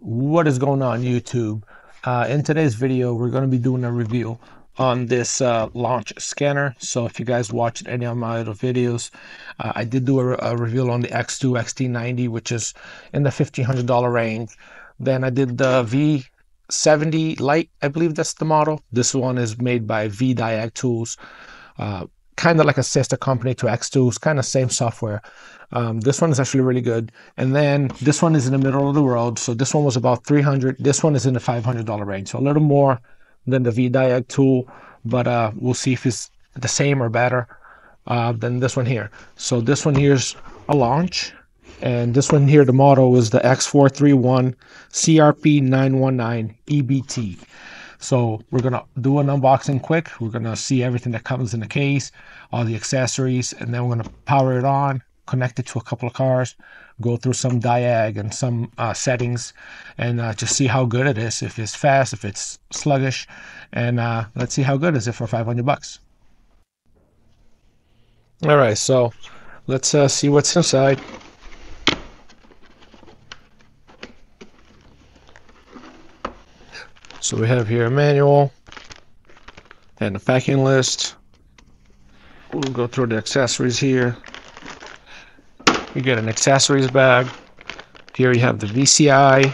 What is going on YouTube? In today's video we're going to be doing a review on this launch scanner. So if you guys watched any of my other videos, I did do a review on the X2 XT90, which is in the $1,500 range. Then I did the V70 Lite, I believe that's the model. This one is made by V-Diag tools, kind of like a sister company to X2s, kind of same software. This one is actually really good. And then this one is in the middle of the road. So this one was about $300. This one is in the $500 range. So a little more than the V-Diag tool, but we'll see if it's the same or better than this one here. So this one here's a Launch. And this one here, the model is the X-431 CRP919EBT. So we're going to do an unboxing quick. We're going to see everything that comes in the case, all the accessories, and then we're going to power it on, connect it to a couple of cars, go through some diag and some settings, and just see how good it is, if it's fast, if it's sluggish, and let's see how good is it for 500 bucks. All right, so let's see what's inside. So we have here a manual and a packing list. We'll go through the accessories here. You get an accessories bag. Here you have the VCI.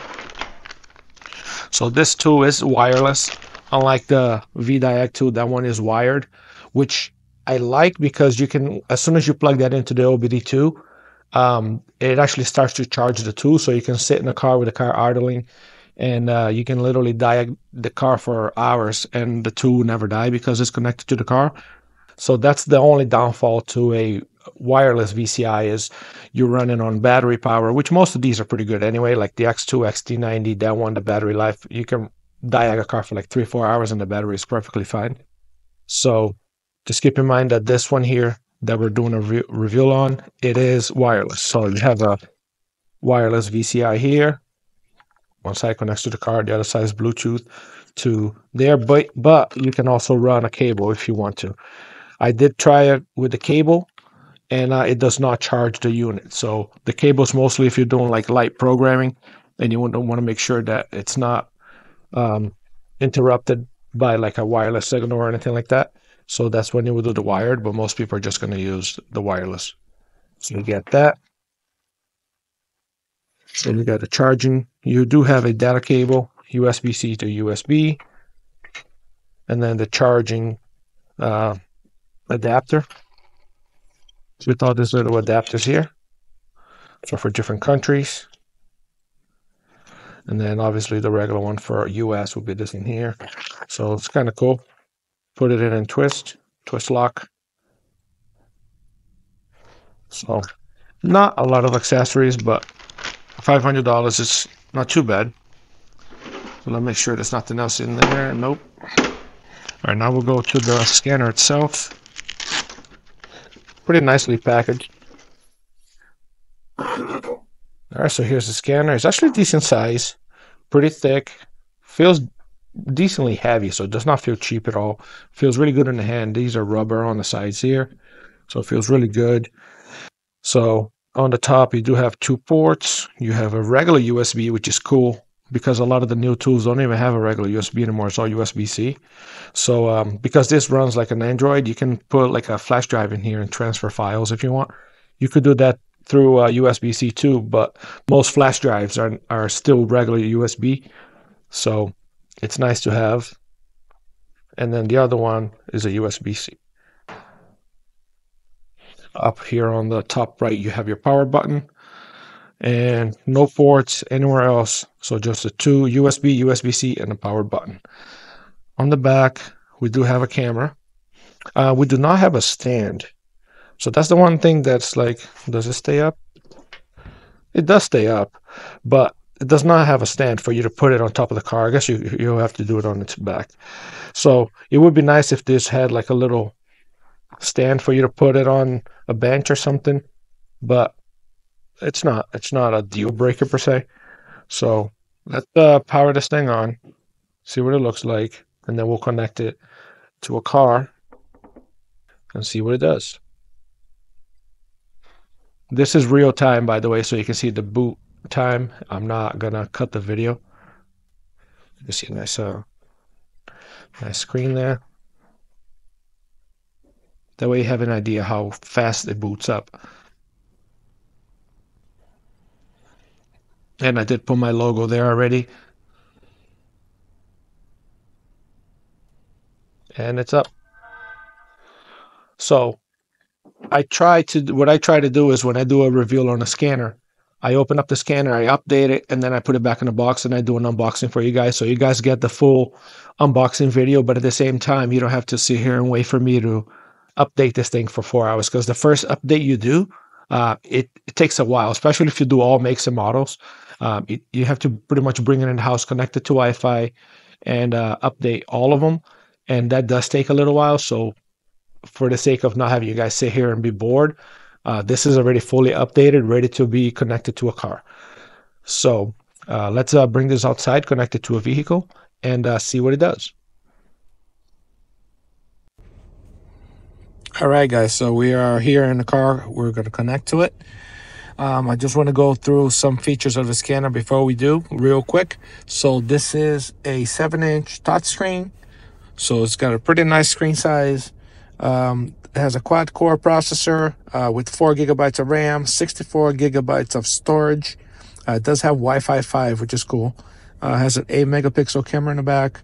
So this tool is wireless, unlike the V-Diag tool. That one is wired, which I like because you can, as soon as you plug that into the OBD2, it actually starts to charge the tool. So you can sit in the car with the car idling, and you can literally diag the car for hours and the tool will never die because it's connected to the car. So that's the only downfall to a wireless VCI, is you're running on battery power, which most of these are pretty good anyway, like the X2 XT90, that one, the battery life, you can diag a car for like 3-4 hours and the battery is perfectly fine. So just keep in mind that this one here that we're doing a review on, it is wireless. So you have a wireless VCI here. One side connects to the car, the other side is Bluetooth to there, but you can also run a cable if you want to. I did try it with the cable, and it does not charge the unit. So the cable is mostly if you're doing like light programming, and you want to make sure that it's not interrupted by like a wireless signal or anything like that. So that's when you would do the wired, but most people are just going to use the wireless. So you get that. So you got the charging. You do have a data cable, USB-C to USB, and then the charging adapter with all these little adapters here. So for different countries. And then obviously the regular one for US will be this one here. So it's kind of cool. Put it in twist lock. So not a lot of accessories, but $500 is not too bad. So let's make sure there's nothing else in there. Nope. All right, now we'll go to the scanner itself. Pretty nicely packaged. All right, so here's the scanner. It's actually decent size, pretty thick, feels decently heavy, so it does not feel cheap at all. Feels really good in the hand. These are rubber on the sides here, so it feels really good. So on the top, you do have 2 ports. You have a regular USB, which is cool because a lot of the new tools don't even have a regular USB anymore. It's all USB-C. So because this runs like an Android, you can put like a flash drive in here and transfer files if you want. You could do that through USB-C too, but most flash drives are still regular USB. So it's nice to have. And then the other one is a USB-C. Up here on the top right, you have your power button, and no ports anywhere else. So just the 2 USB, USB-C, and a power button. On the back, we do have a camera. We do not have a stand. So that's the one thing that's like, does it stay up? It does stay up, but it does not have a stand for you to put it on top of the car. I guess you'll have to do it on its back. So it would be nice if this had like a little stand for you to put it on a bench or something, but it's not a deal breaker per se. So let's power this thing on, see what it looks like, and then we'll connect it to a car and see what it does. This is real time, by the way, so you can see the boot time. I'm not gonna cut the video. You can see a nice screen there. That way you have an idea how fast it boots up. And I did put my logo there already. And it's up. So what I try to do is when I do a reveal on a scanner, I open up the scanner, I update it, and then I put it back in the box and I do an unboxing for you guys. So you guys get the full unboxing video, but at the same time, you don't have to sit here and wait for me to update this thing for 4 hours, because the first update you do, it takes a while, especially if you do all makes and models. You have to pretty much bring it in the house, connect it to Wi-Fi, and update all of them. And that does take a little while. So for the sake of not having you guys sit here and be bored, this is already fully updated, ready to be connected to a car. So let's bring this outside, connect it to a vehicle, and see what it does. All right, guys, so we are here in the car. We're going to connect to it. I just want to go through some features of the scanner before we do, real quick. So this is a 7-inch touchscreen. So it's got a pretty nice screen size. It has a quad-core processor with 4 gigabytes of RAM, 64 gigabytes of storage. It does have Wi-Fi 5, which is cool. It has an 8-megapixel camera in the back.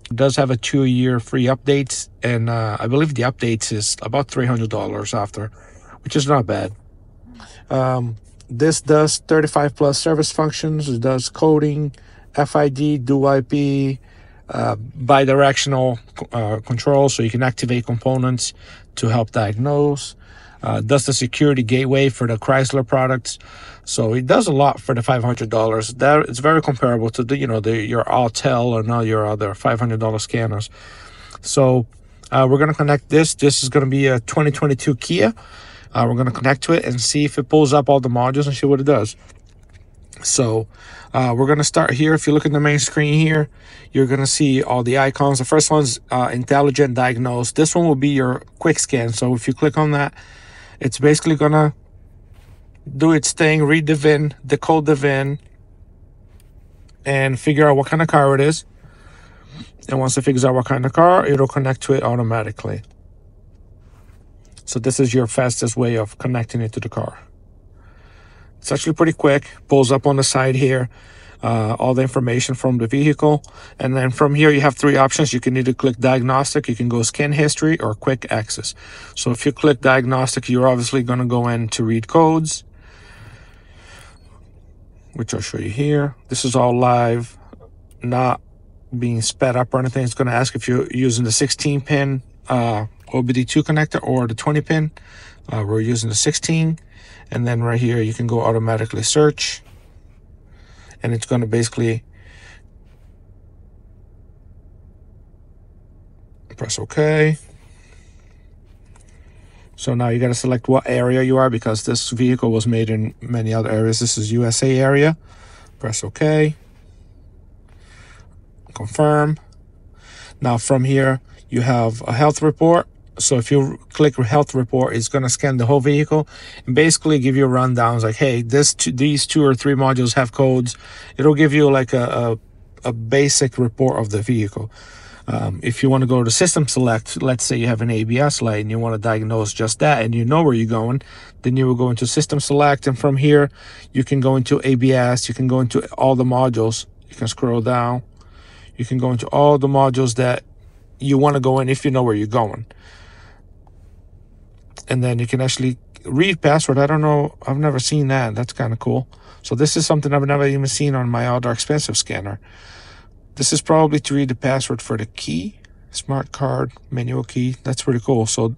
It does have a 2-year free updates, and I believe the updates is about $300 after, which is not bad. This does 35 plus service functions. It does coding, FID, dual IP, bidirectional control, so you can activate components to help diagnose. Does the security gateway for the Chrysler products. So it does a lot for the $500. That it's very comparable to the your Autel and all your other $500 scanners. So we're gonna connect this. This is gonna be a 2022 Kia. We're gonna connect to it and see if it pulls up all the modules and see what it does. So we're going to start here. If you look at the main screen here, you're going to see all the icons. The first one's intelligent diagnose. This one will be your quick scan. So if you click on that, it's basically going to do its thing, read the VIN, decode the VIN, and figure out what kind of car it is. And once it figures out what kind of car, it'll connect to it automatically. So this is your fastest way of connecting it to the car. It's actually pretty quick. Pulls up on the side here, all the information from the vehicle. And then from here, you have 3 options. You can either click diagnostic, you can go scan history, or quick access. So if you click diagnostic, you're obviously going to go in to read codes, which I'll show you here. This is all live, not being sped up or anything. It's going to ask if you're using the 16-pin OBD2 connector or the 20-pin. We're using the 16. And then right here, you can go automatically search. And it's going to basically press OK. So now you got to select what area you are, because this vehicle was made in many other areas. This is USA area. Press OK. Confirm. Now from here, you have a health report. So if you click health report, it's going to scan the whole vehicle and basically give you a rundown. It's like, hey, these 2 or 3 modules have codes. It'll give you like a basic report of the vehicle. If you want to go to system select, let's say you have an ABS light and you want to diagnose just that and you know where you're going, then you will go into system select. And from here, you can go into ABS. You can go into all the modules. You can scroll down. You can go into all the modules that you want to go in if you know where you're going. And then you can actually read password. I don't know. I've never seen that. That's kind of cool. So this is something I've never even seen on my other expensive scanner. This is probably to read the password for the key, smart card, manual key. That's pretty cool. So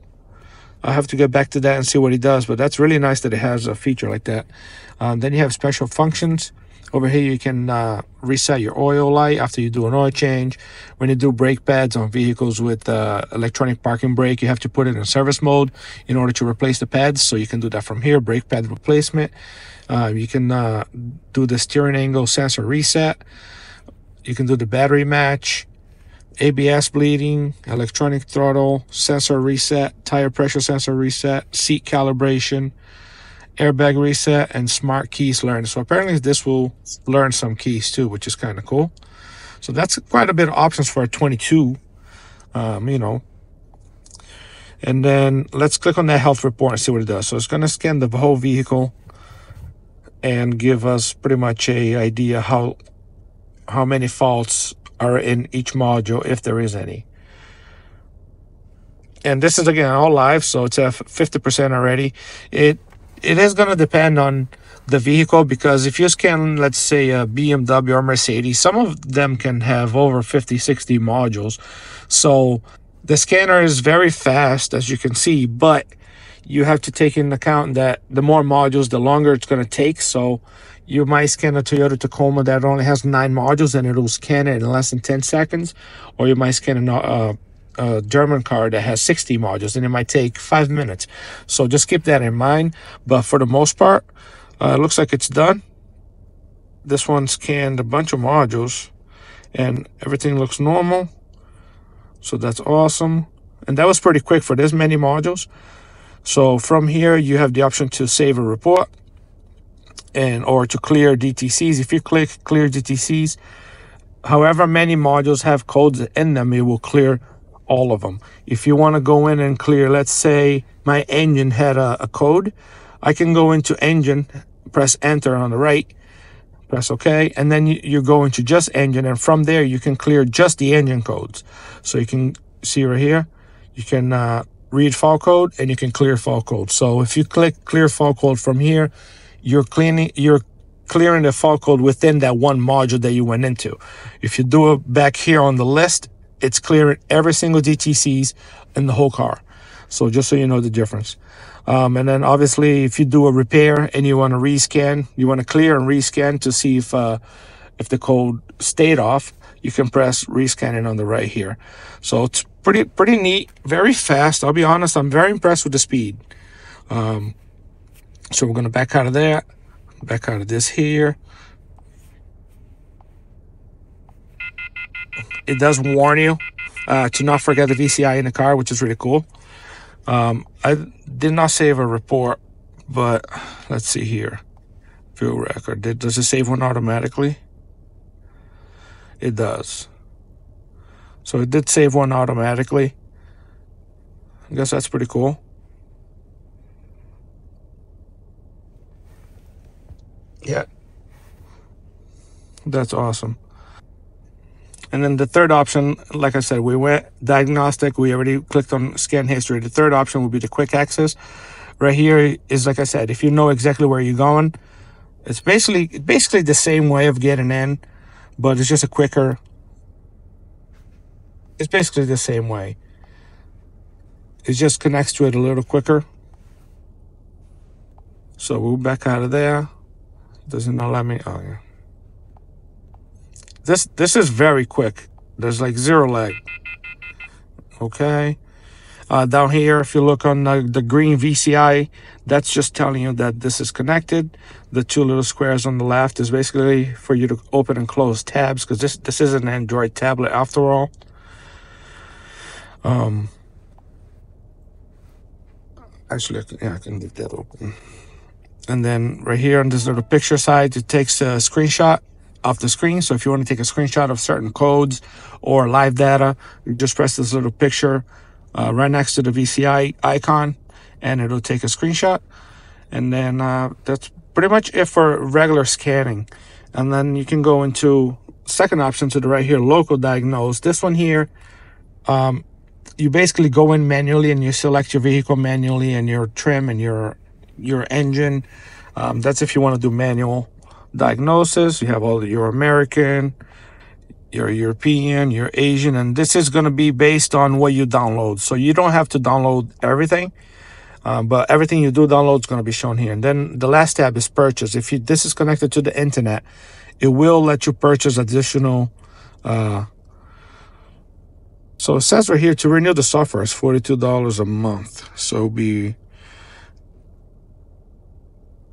I'll have to get back to that and see what he does, but that's really nice that it has a feature like that. Then you have special functions. Over here, you can reset your oil light after you do an oil change. When you do brake pads on vehicles with electronic parking brake, you have to put it in service mode in order to replace the pads. So you can do that from here, brake pad replacement. You can do the steering angle sensor reset. You can do the battery match, ABS bleeding, electronic throttle, sensor reset, tire pressure sensor reset, seat calibration, airbag reset, and smart keys learn. So apparently this will learn some keys too, which is kind of cool. So that's quite a bit of options for a 22, you know. And then let's click on that health report and see what it does. So it's going to scan the whole vehicle and give us pretty much a idea how many faults are in each module, if there is any. And this is again all live, so it's at 50% already. It is going to depend on the vehicle, because if you scan, let's say, a BMW or Mercedes, some of them can have over 50-60 modules. So the scanner is very fast, as you can see, but you have to take into account that the more modules, the longer it's going to take. So you might scan a Toyota Tacoma that only has 9 modules and it'll scan it in less than 10 seconds. Or you might scan a German car that has 60 modules and it might take 5 minutes. So just keep that in mind. But for the most part, it looks like it's done. This one scanned a bunch of modules and everything looks normal. So that's awesome. And that was pretty quick for this many modules. So from here, you have the option to save a report or to clear DTCs. If you click clear DTCs, however many modules have codes in them, it will clear all of them. If you want to go in and clear, let's say my engine had a code, I can go into engine, press enter on the right, press OK, and then you go into just engine, and from there you can clear just the engine codes. So you can see right here, you can read fault code and you can clear fault code. So if you click clear fault code from here, you're clearing the fault code within that one module that you went into. If you do it back here on the list, it's clearing every single DTCs in the whole car. So just so you know the difference. And then obviously if you do a repair and you want to rescan, you want to clear and rescan to see if the code stayed off, you can press rescan it on the right here. So it's pretty neat, very fast. I'll be honest, I'm very impressed with the speed. So we're going to back out of that, back out of this here. It does warn you to not forget the VCI in the car, which is really cool. I did not save a report, but let's see here. Fuel record. Does it save one automatically? It does. So it did save one automatically. I guess that's pretty cool. Yeah. That's awesome. And then the third option, like I said, we went diagnostic. We already clicked on scan history. The third option would be the quick access. Right here is, like I said, if you know exactly where you're going, it's basically the same way of getting in, but it's just a quicker. It's basically the same way. It just connects to it a little quicker. So we'll back out of there. Does it not let me? Oh yeah. This is very quick. There's like 0 lag. Okay. Down here, if you look on the green VCI, that's just telling you that this is connected. The 2 little squares on the left is basically for you to open and close tabs, because this is an Android tablet after all. Actually, I can leave that open. And then right here on this little picture side, it takes a screenshot off the screen. So if you want to take a screenshot of certain codes or live data, you just press this little picture right next to the VCI icon and it'll take a screenshot. And then that's pretty much it for regular scanning. And then you can go into second option to the right here, local diagnose. This one here, you basically go in manually and you select your vehicle manually and your trim and your engine. That's if you want to do manual diagnosis. You have all your American, you're European, you're Asian, and this is going to be based on what you download. So you don't have to download everything, but everything you do download is going to be shown here. And then the last tab is purchase. If this is connected to the internet, it will let you purchase additional. So it says right here to renew the software is $42 a month. So it'll be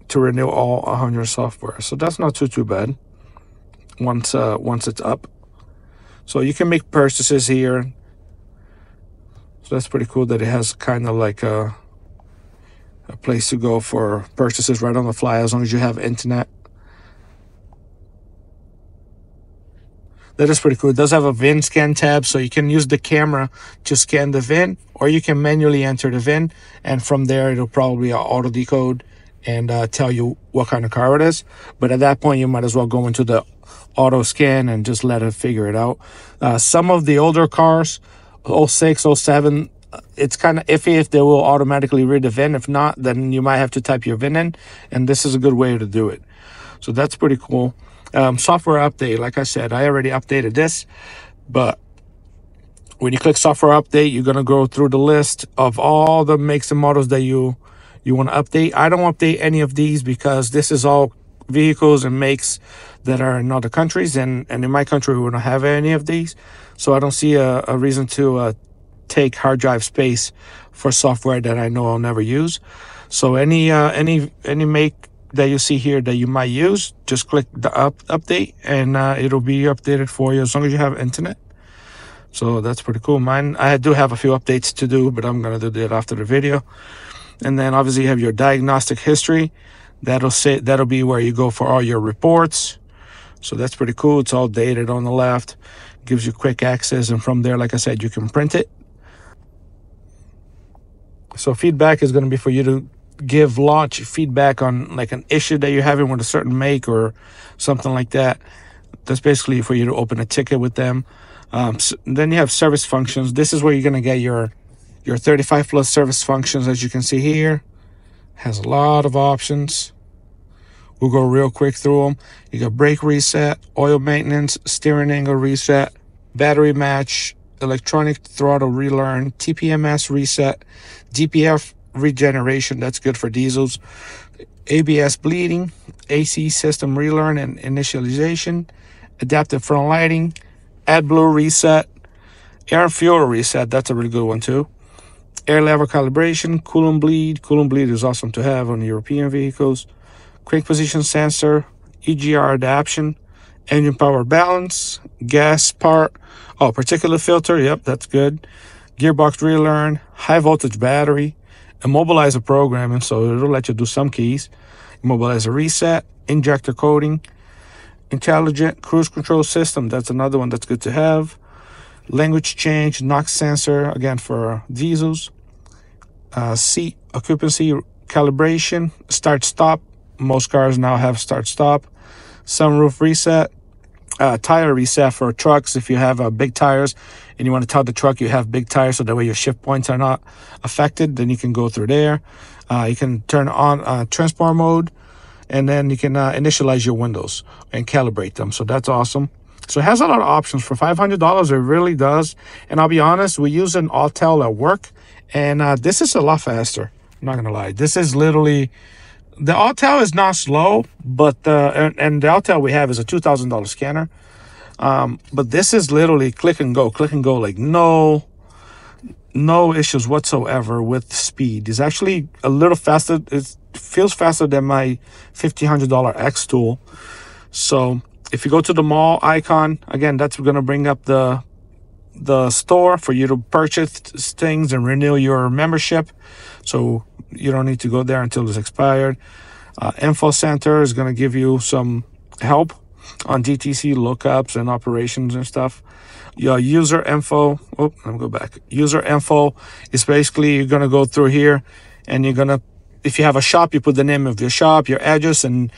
to renew all 100 software. So that's not too bad once it's up. So you can make purchases here. So that's pretty cool that it has kind of like a place to go for purchases right on the fly as long as you have internet. That is pretty cool. It does have a VIN scan tab, so you can use the camera to scan the VIN, or you can manually enter the VIN, and from there it'll probably auto decode and tell you what kind of car it is. But at that point, you might as well go into the auto scan and just let it figure it out. Some of the older cars, 06, 07, it's kind of iffy if they will automatically read the VIN. If not, then you might have to type your VIN in, and this is a good way to do it. So that's pretty cool. Software update, like I said, I already updated this, but when you click software update, you're going to go through the list of all the makes and models that you want to update. I don't update any of these because this is all vehicles and makes that are in other countries, and in my country we don't have any of these, so I don't see a reason to take hard drive space for software that I know I'll never use. So any make that you see here that you might use, just click the update and it'll be updated for you as long as you have internet. So that's pretty cool. Mine, I do have a few updates to do, but I'm gonna do that after the video. And then obviously you have your diagnostic history. That'll be where you go for all your reports. So that's pretty cool. It's all dated on the left, gives you quick access, and from there, like I said, you can print it. So feedback is going to be for you to give Launch feedback on like an issue that you're having with a certain make or something like that. That's basically for you to open a ticket with them. Then you have service functions. This is where you're going to get your 35 plus service functions. As you can see here, has a lot of options. We'll go real quick through them. You got brake reset, oil maintenance, steering angle reset, battery match, electronic throttle relearn, TPMS reset, DPF regeneration, that's good for diesels, ABS bleeding, AC system relearn and initialization, adaptive front lighting, AdBlue reset, air and fuel reset, that's a really good one too, air level calibration, coolant bleed is awesome to have on European vehicles, quick position sensor, EGR adaptation, engine power balance, gas part, particulate filter, yep, that's good, gearbox relearn, high voltage battery, immobilizer programming, so it'll let you do some keys, immobilizer reset, injector coating, intelligent cruise control system, that's another one that's good to have, language change, NOx sensor, again for diesels, seat occupancy calibration, start stop, most cars now have start stop, sunroof reset, tire reset for trucks. If you have big tires and you want to tell the truck you have big tires so that way your shift points are not affected, then you can go through there. You can turn on transport mode, and then you can initialize your windows and calibrate them. So that's awesome. So it has a lot of options for $500. It really does. And I'll be honest, we use an Autel at work, and this is a lot faster. I'm not gonna lie. This is literally, the Autel is not slow, but and the Autel we have is a $2,000 scanner. But this is literally click and go, like no issues whatsoever with speed. It's actually a little faster. It feels faster than my $1,500 X tool. So if you go to the mall icon, again, that's going to bring up the store for you to purchase things and renew your membership. So you don't need to go there until it's expired. Info Center is going to give you some help on DTC lookups and operations and stuff. Your user info, let me go back. User info is basically, you're going to go through here and you're going to, if you have a shop, you put the name of your shop, your address, and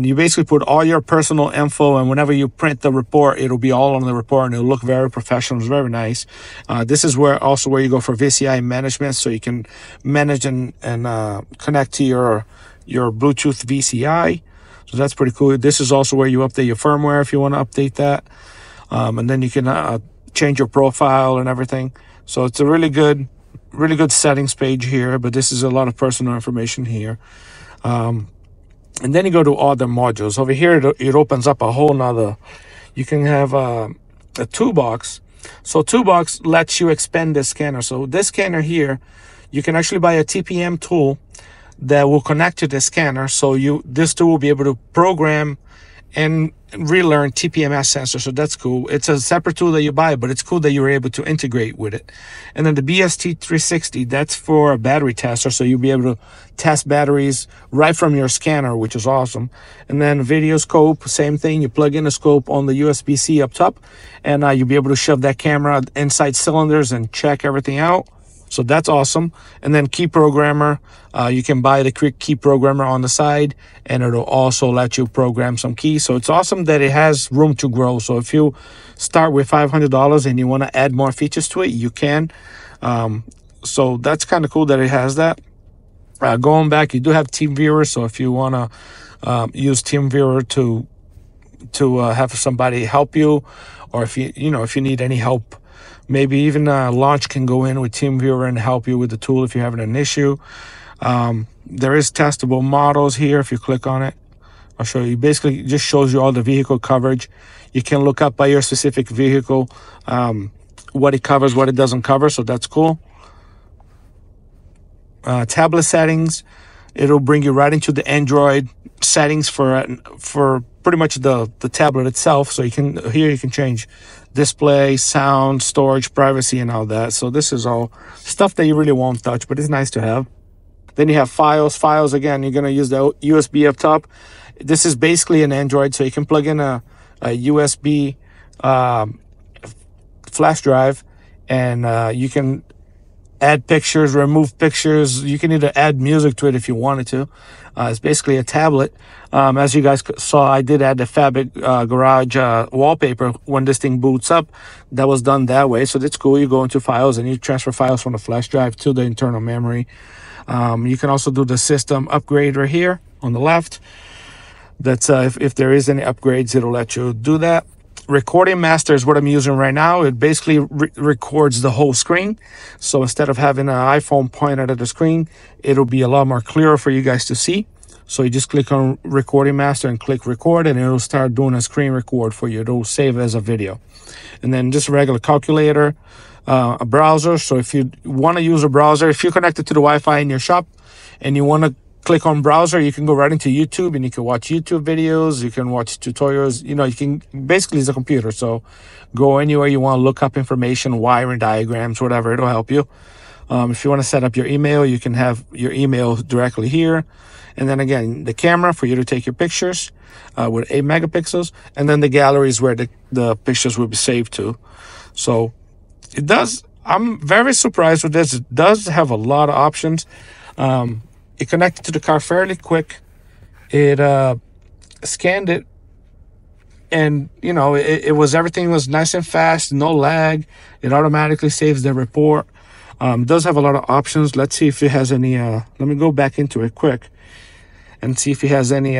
you basically put all your personal info, and whenever you print the report, it'll be all on the report and it'll look very professional. It's very nice. This is where you go for VCI management, so you can manage and connect to your Bluetooth VCI. So that's pretty cool. This is also where you update your firmware if you want to update that. and then you can change your profile and everything. So it's a really good settings page here, but this is a lot of personal information here. And then you go to other modules. Over here, it opens up a whole nother. You can have a toolbox. So toolbox lets you expand the scanner. So this scanner here, you can actually buy a TPM tool that will connect to the scanner. So this tool will be able to program and relearn TPMS sensor. So that's cool. It's a separate tool that you buy, but it's cool that you're able to integrate with it. And then the BST360, that's for a battery tester. So you'll be able to test batteries right from your scanner, which is awesome. And then video scope, same thing. You plug in a scope on the USB-C up top, and you'll be able to shove that camera inside cylinders and check everything out. So that's awesome. And then key programmer, you can buy the quick key programmer on the side, and it'll also let you program some keys. So it's awesome that it has room to grow. So if you start with $500 and you want to add more features to it, you can. So that's kind of cool that it has that. Going back, you do have TeamViewer. So if you want to use TeamViewer to have somebody help you, or if you need any help, maybe even Launch can go in with TeamViewer and help you with the tool if you're having an issue. There is testable models here. If you click on it, I'll show you. Basically, it just shows you all the vehicle coverage. You can look up by your specific vehicle what it covers, what it doesn't cover. So that's cool. Tablet settings. It'll bring you right into the Android settings for pretty much the tablet itself. So you can change display, sound, storage, privacy, and all that. So this is all stuff that you really won't touch, but it's nice to have. Then you have files. Files, again, you're going to use the USB up top. This is basically an Android, so you can plug in a USB flash drive, and you can add pictures, remove pictures. You can either add music to it if you wanted to. It's basically a tablet. As you guys saw, I did add the Fabric Garage wallpaper when this thing boots up. That was done that way, so that's cool. You go into files and you transfer files from the flash drive to the internal memory. You can also do the system upgrade right here on the left. That's if there is any upgrades, it'll let you do that. Recording Master is what I'm using right now. It basically records the whole screen. So instead of having an iPhone pointed at the screen, it'll be a lot more clearer for you guys to see. So you just click on Recording Master and click record, and it'll start doing a screen record for you. It'll save as a video. And then just a regular calculator, a browser. So if you want to use a browser, if you're connected to the Wi-Fi in your shop and you want to click on browser, you can go right into YouTube and you can watch YouTube videos, you can watch tutorials, you can basically, it's a computer, so go anywhere you want to look up information, wiring diagrams, whatever, it'll help you. If you want to set up your email, you can have your email directly here. And then again, the camera for you to take your pictures with 8 megapixels, and then the gallery is where the pictures will be saved to. So it does, I'm very surprised with this. It does have a lot of options. It connected to the car fairly quick. It scanned it, and everything was nice and fast, no lag. It automatically saves the report. It does have a lot of options. Let's see if it has any. Let me go back into it quick and see if it has any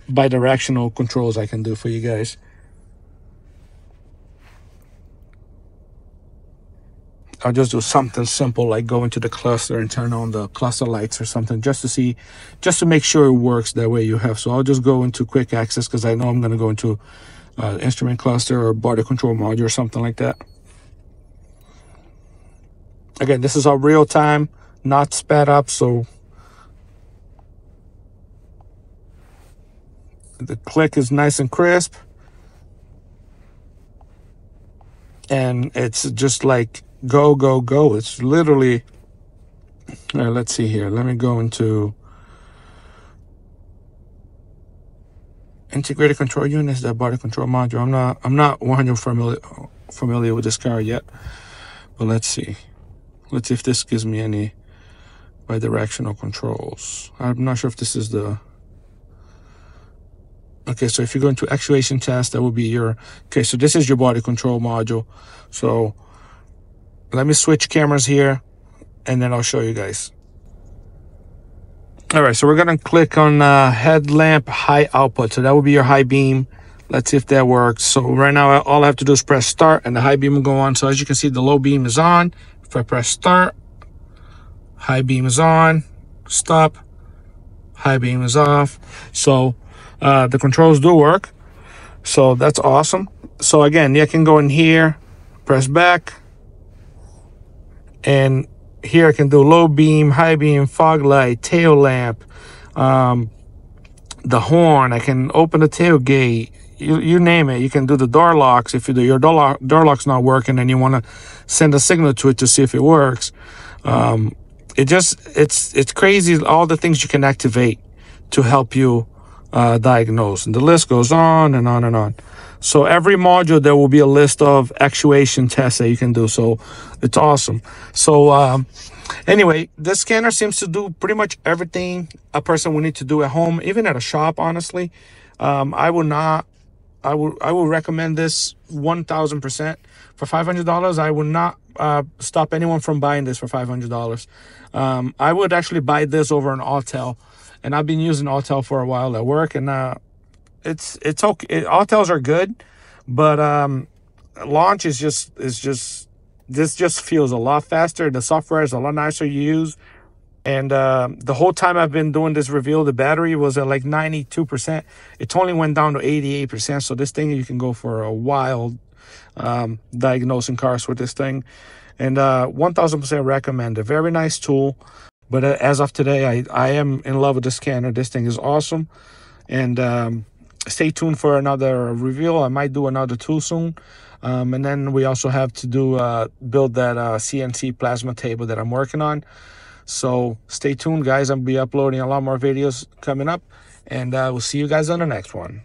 bidirectional controls I can do for you guys. I'll just do something simple like go into the cluster and turn on the cluster lights or something just to make sure it works that way you have. So I'll just go into quick access because I know I'm going to go into instrument cluster or body control module or something like that. Again, this is all real time, not sped up, so the click is nice and crisp. And it's just like go, go, go. It's literally, let's see here. Let me go into integrated control units, that body control module. I'm not 100% familiar with this car yet, but let's see. Let's see if this gives me any bidirectional controls. I'm not sure if this is the, okay, so if you go into actuation test, that will be your, okay, so this is your body control module. So let me switch cameras here and then I'll show you guys. All right, so we're gonna click on headlamp high output. So that will be your high beam. Let's see if that works. So right now, all I have to do is press start and the high beam will go on. So as you can see, the low beam is on. If I press start, high beam is on, stop, high beam is off. So the controls do work. So that's awesome. So again, you can go in here, press back, and here I can do low beam, high beam, fog light, tail lamp, the horn. I can open the tailgate. You name it. You can do the door locks. If your door lock's not working and you want to send a signal to it to see if it works. It's crazy all the things you can activate to help you diagnose, and the list goes on and on and on. So every module there will be a list of actuation tests that you can do. So it's awesome. So anyway, this scanner seems to do pretty much everything a person would need to do at home, even at a shop. Honestly, I will recommend this 1,000%. For $500, I would not stop anyone from buying this for $500. I would actually buy this over an Autel, and I've been using Autel for a while at work, and it's okay. Autels are good, but Launch is just this just feels a lot faster. The software is a lot nicer to use. And the whole time I've been doing this review, the battery was at like 92%. It only went down to 88%. So this thing, you can go for a while diagnosing cars with this thing. And 1,000% recommend. A very nice tool. But as of today, I am in love with the scanner. This thing is awesome. And stay tuned for another review. I might do another tool soon. And then we also have to build that CNC plasma table that I'm working on. So stay tuned, guys. I'll be uploading a lot more videos coming up, and we'll see you guys on the next one.